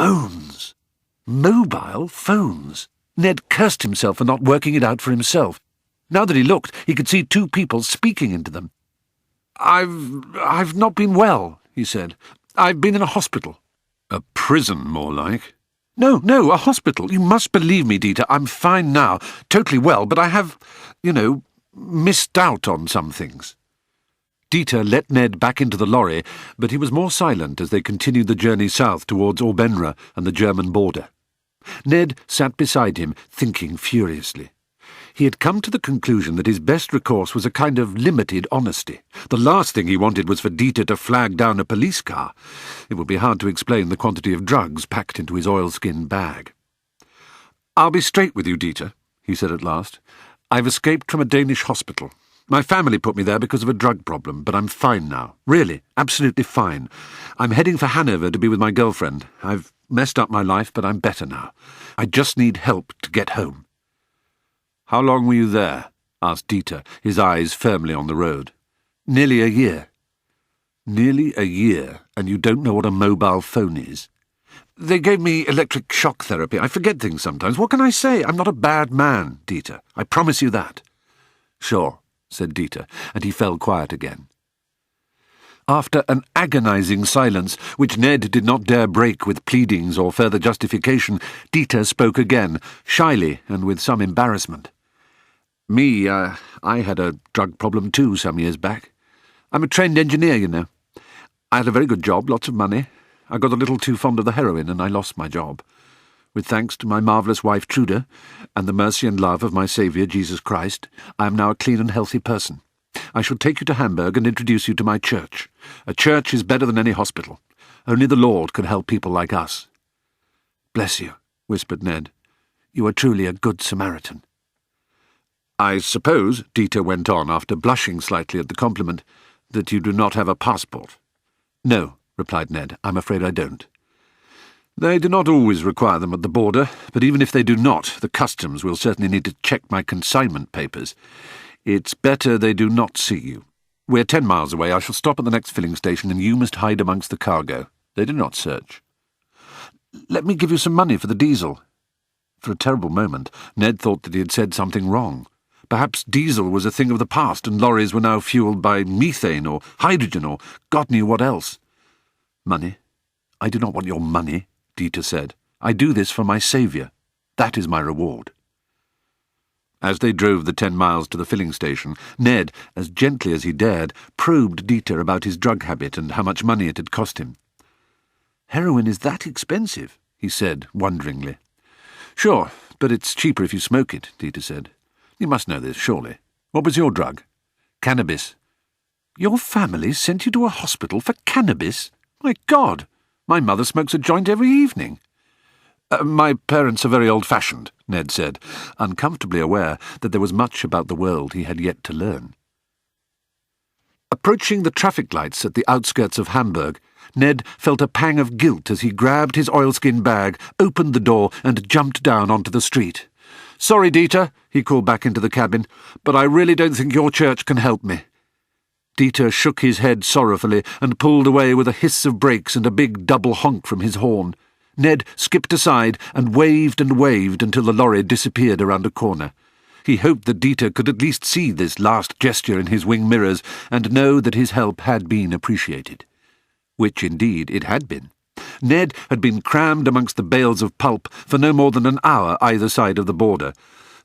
Phones. Mobile phones. Ned cursed himself for not working it out for himself. Now that he looked, he could see two people speaking into them. I've not been well, he said. I've been in a hospital. A prison, more like. No, a hospital. You must believe me, Dieter. I'm fine now, totally well, but I have, missed out on some things. Dieter let Ned back into the lorry, but he was more silent as they continued the journey south towards Orbenra and the German border. Ned sat beside him, thinking furiously. He had come to the conclusion that his best recourse was a kind of limited honesty. The last thing he wanted was for Dieter to flag down a police car. It would be hard to explain the quantity of drugs packed into his oilskin bag. "I'll be straight with you, Dieter," he said at last. "I've escaped from a Danish hospital. My family put me there because of a drug problem, but I'm fine now. Really, absolutely fine. I'm heading for Hanover to be with my girlfriend. I've messed up my life, but I'm better now. I just need help to get home." "How long were you there?" asked Dieter, his eyes firmly on the road. "Nearly a year." "Nearly a year, and you don't know what a mobile phone is?" "They gave me electric shock therapy. I forget things sometimes. What can I say? I'm not a bad man, Dieter. I promise you that." "Sure," said Dieter, and he fell quiet again. After an agonizing silence, which Ned did not dare break with pleadings or further justification, Dieter spoke again, shyly and with some embarrassment. I had a drug problem too some years back. I'm a trained engineer, you know. I had a very good job, lots of money. I got a little too fond of the heroin and I lost my job. With thanks to my marvellous wife Trude and the mercy and love of my Saviour Jesus Christ, I am now a clean and healthy person. I shall take you to Hamburg and introduce you to my church. A church is better than any hospital. Only the Lord can help people like us." "Bless you," whispered Ned. "You are truly a good Samaritan." "I suppose," Dieter went on, after blushing slightly at the compliment, "that you do not have a passport." "No," replied Ned. "I'm afraid I don't." "They do not always require them at the border, but even if they do not, the customs will certainly need to check my consignment papers. It's better they do not see you. We're 10 miles away. I shall stop at the next filling station, and you must hide amongst the cargo. They do not search." "Let me give you some money for the diesel." For a terrible moment, Ned thought that he had said something wrong. Perhaps diesel was a thing of the past, and lorries were now fuelled by methane or hydrogen or God knew what else. "Money? I do not want your money," Dieter said. "I do this for my Saviour. That is my reward." As they drove the 10 miles to the filling station, Ned, as gently as he dared, probed Dieter about his drug habit and how much money it had cost him. "Heroin is that expensive?" he said, wonderingly. "Sure, but it's cheaper if you smoke it," Dieter said. "You must know this, surely. What was your drug?" "Cannabis." "Your family sent you to a hospital for cannabis? My God! My mother smokes a joint every evening." My parents are very old-fashioned," Ned said, uncomfortably aware that there was much about the world he had yet to learn. Approaching the traffic lights at the outskirts of Hamburg, Ned felt a pang of guilt as he grabbed his oilskin bag, opened the door, and jumped down onto the street. "Sorry, Dieter," he called back into the cabin, "but I really don't think your church can help me." Dieter shook his head sorrowfully and pulled away with a hiss of brakes and a big double honk from his horn. Ned skipped aside and waved until the lorry disappeared around a corner. He hoped that Dieter could at least see this last gesture in his wing mirrors and know that his help had been appreciated. Which, indeed, it had been. Ned had been crammed amongst the bales of pulp for no more than an hour either side of the border.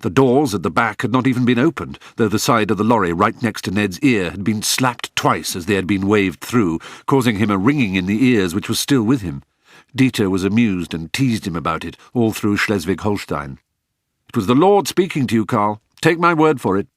The doors at the back had not even been opened, though the side of the lorry right next to Ned's ear had been slapped twice as they had been waved through, causing him a ringing in the ears which was still with him. Dieter was amused and teased him about it all through Schleswig-Holstein. "It was the Lord speaking to you, Karl. Take my word for it."